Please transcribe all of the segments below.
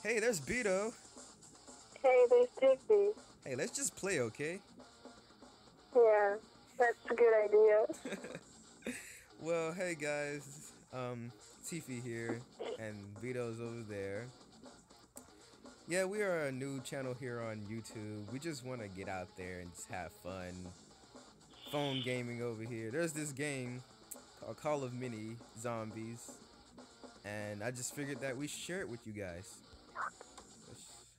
Hey, there's Bito. Hey, there's Tiffy. Hey, let's just play, okay? Yeah, that's a good idea. Well, hey guys. Tifi here, and Vito's over there. Yeah, we are a new channel here on YouTube. We just want to get out there and just have fun. Phone gaming over here. There's this game called Call of Mini Zombies, and I just figured that we should share it with you guys.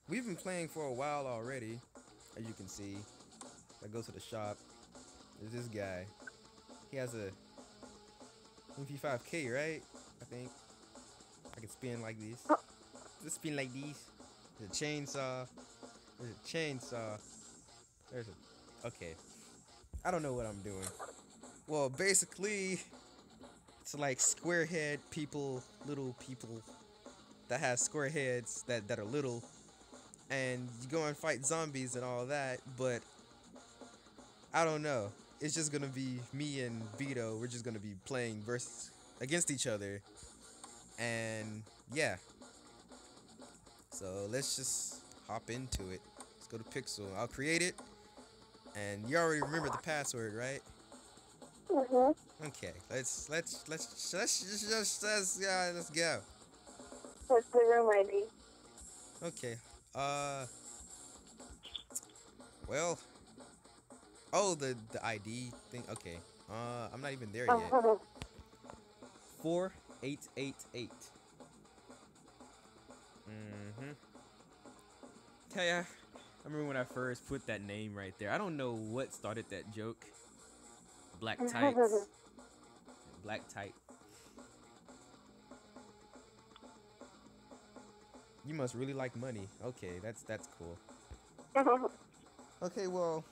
We've been playing for a while already, as you can see. I go to the shop. There's this guy. He has a MP5K, right? I think. I can spin like this. Just spin like these. There's a chainsaw. There's a chainsaw. There's a... Okay. I don't know what I'm doing. Well, basically, it's like square head people, little people that have square heads that are little. And you go and fight zombies and all that, but I don't know. It's just gonna be me and Vito. We're just gonna be playing against each other, and yeah. So let's just hop into it. Let's go to Pixel. I'll create it, and you already remember the password, right? Mhm. Okay. Let's go. What's the room ID? Okay. Well. Oh, the ID thing. Okay. I'm not even there yet. 4888. Yeah, I remember when I first put that name right there. I don't know what started that joke. Black tights. Black tight. You must really like money. Okay, that's cool. Okay, well,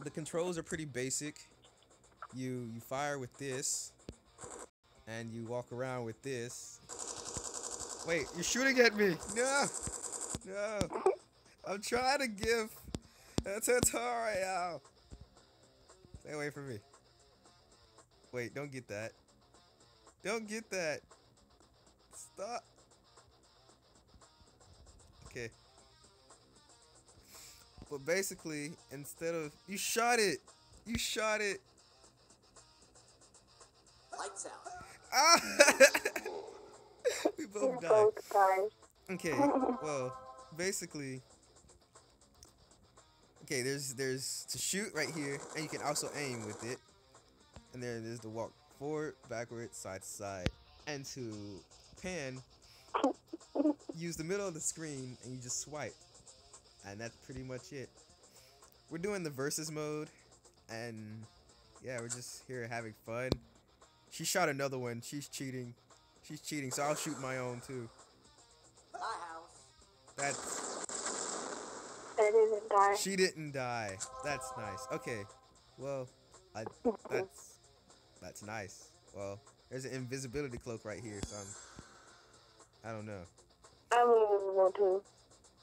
the controls are pretty basic. You fire with this, and you walk around with this. Wait, you're shooting at me! No! No! I'm trying to give a tutorial! Stay away from me. Wait, don't get that. Don't get that! Stop! Okay. But basically, instead of... You shot it! You shot it! Lights out. Ah! We both died. Both guys. Okay, well, basically... Okay, there's to shoot right here, and you can also aim with it. And then there's to walk forward, backward, side to side. And to pan, use the middle of the screen, and you just swipe. And that's pretty much it. We're doing the versus mode, and yeah, we're just here having fun. She shot another one. She's cheating. She's cheating, so I'll shoot my own too. My house. That's... I didn't die. She didn't die. That's nice. Okay. Well, that's nice. Well, there's an invisibility cloak right here, so I don't know. I'm invisible too.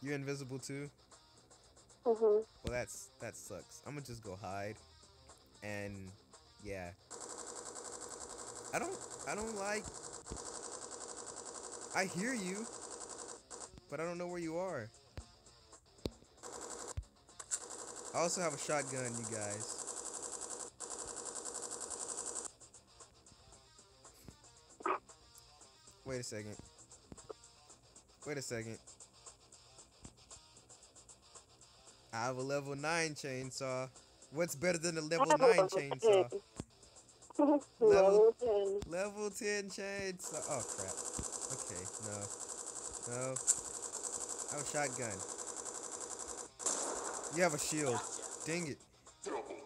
You're invisible too? Mhm. Well, that sucks. I'm gonna just go hide, and yeah. I don't like. I hear you, but I don't know where you are. I also have a shotgun, you guys. Wait a second. Wait a second. I have a level 9 chainsaw. What's better than a level 9 chainsaw? Level 10. Level 10 chainsaw. Oh crap. Okay, no. No. I have a shotgun. You have a shield. Gotcha. Dang it. Double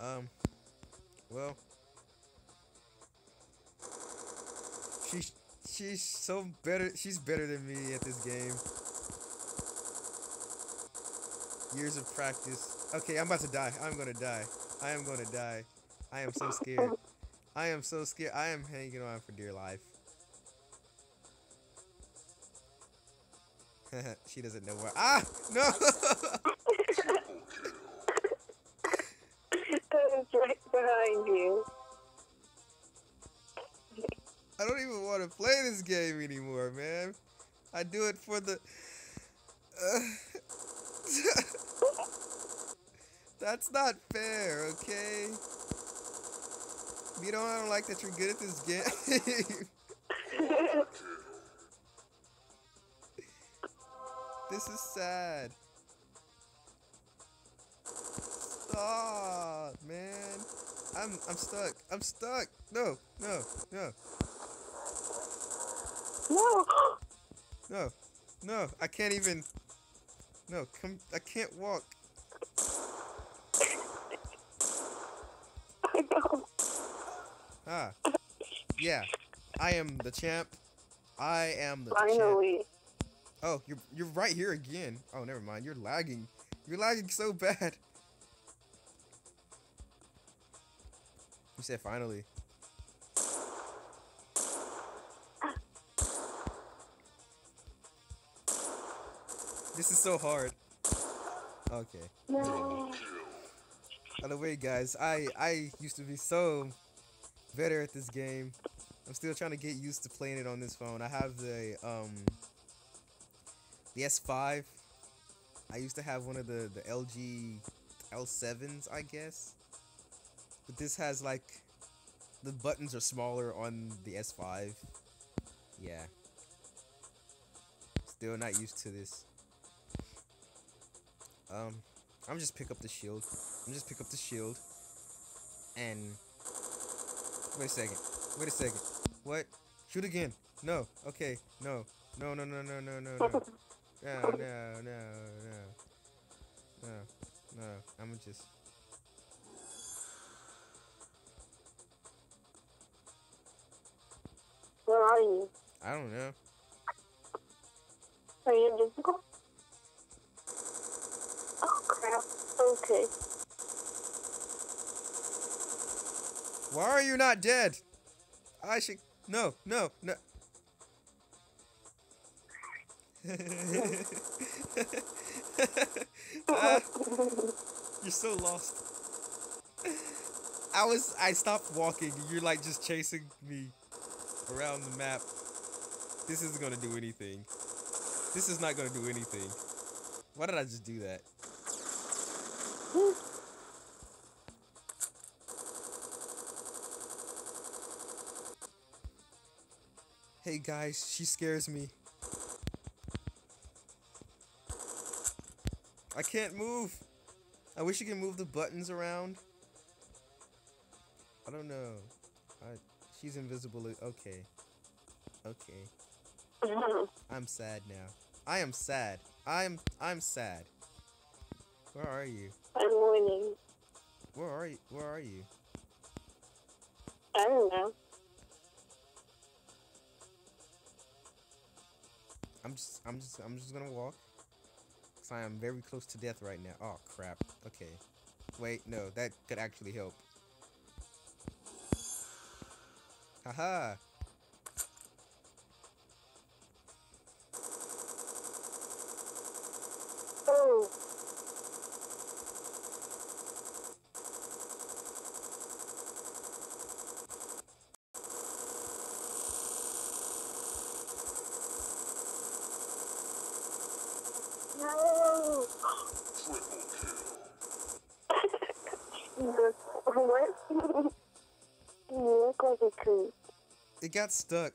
kill. Well. She's so better. She's better than me at this game. Years of practice. Okay, I'm about to die. I'm gonna die. I am gonna die. I am so scared. I am so scared. I am hanging on for dear life. She doesn't know where. Ah! No! It's right behind you. I don't even want to play this game anymore, man. I do it for the... That's not fair, okay? You know, I don't like that you're good at this game. This is sad. Stop, man. I'm stuck. I'm stuck. No, no, no. No. No. No, I can't even. No, come. I can't walk. I know. Ah. Yeah. I am the champ. I am the champ. Finally. Oh, you're right here again. Oh, never mind. You're lagging. You're lagging so bad. You said finally. This is so hard. Okay. No. By the way, guys, I used to be so better at this game. I'm still trying to get used to playing it on this phone. I have the S5. I used to have one of the LG L7s, I guess. But this has like the buttons are smaller on the S5. Yeah. Still not used to this. I'm just pick up the shield. And wait a second. Wait a second. What? Shoot again. No. Okay. No. No, no, no, no, no, no, no. No, no, no, no. No. No. I'ma just Where are you? I don't know. Are you invisible? Oh crap. Okay. Why are you not dead? I should no, no, no. You're so lost. I stopped walking and you're like just chasing me around the map. This isn't gonna do anything. This is not gonna do anything. Why did I just do that? Hey guys, she scares me. I can't move. I wish you could move the buttons around. I don't know. She's invisible. Okay. Okay. I'm sad now. I am sad. I'm sad. Where are you? I'm winning. Where are you? Where are you? I don't know. I'm just gonna walk. Cause I am very close to death right now. Oh crap. Okay. Wait, no, that could actually help. Haha. Oh. No. What? You look like a creep. It got stuck.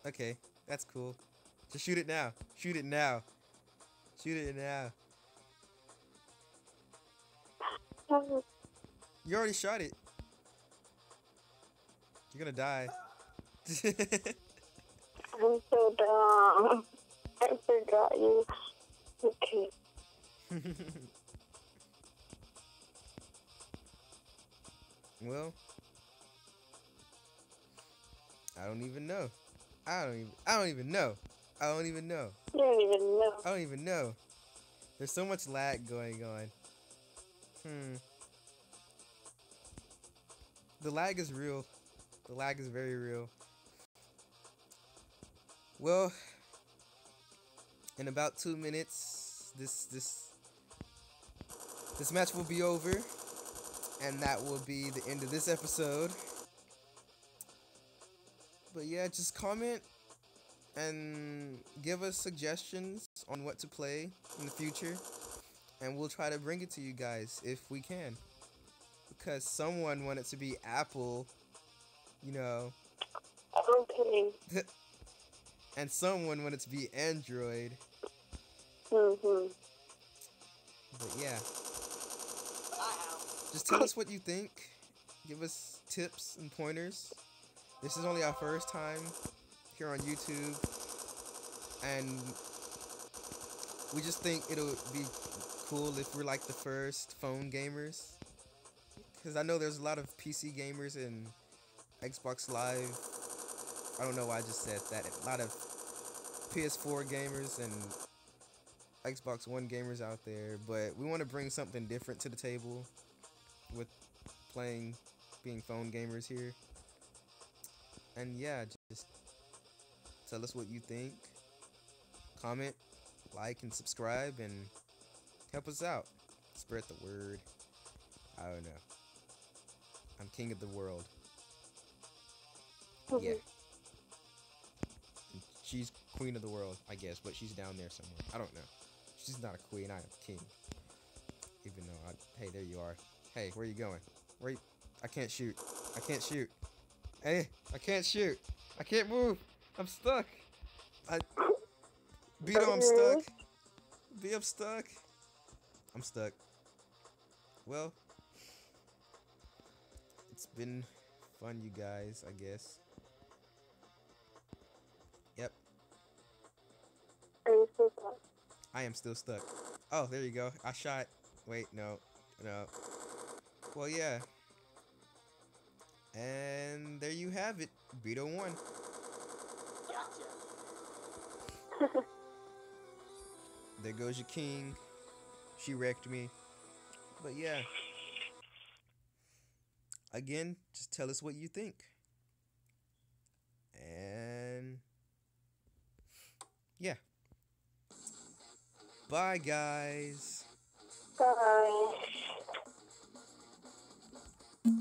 Okay, that's cool. Just shoot it now. Shoot it now. Shoot it now. You already shot it. You're gonna die. I'm so dumb. I forgot you. Okay. Well, I don't even know. I don't even know. You don't even know. I don't even know. There's so much lag going on. The lag is real. The lag is very real. Well, in about 2 minutes, this match will be over, and that will be the end of this episode. But yeah, just comment and give us suggestions on what to play in the future, and we'll try to bring it to you guys if we can. Because someone wanted to be Apple, you know, Okay. and someone wanted to be Android. Mhm. But yeah, My house. just tell us what you think. Give us tips and pointers. This is only our first time here on YouTube, and we just think it'll be cool if we're like the first phone gamers. Because I know there's a lot of PC gamers and Xbox Live. I don't know why I just said that. A lot of PS4 gamers and Xbox One gamers out there. But we want to bring something different to the table with being phone gamers here. And yeah, just tell us what you think. Comment, like, and subscribe, and help us out. Spread the word. I don't know. I'm king of the world. Yeah. And she's queen of the world, I guess, but she's down there somewhere. I don't know. She's not a queen, I am king. Even though hey, there you are. Hey, where you going? I can't shoot. I can't shoot. Hey, I can't shoot. I can't move. I'm stuck. Bito, I'm stuck. B, I'm stuck. I'm stuck. Well, it's been fun, you guys, I guess. Yep. Are you still stuck? I am still stuck. Oh, there you go. I shot. Wait, no. Well, yeah. And there you have it. Bito won. Gotcha. There goes your king. She wrecked me. But yeah. Again, just tell us what you think. And yeah. Bye, guys. Bye.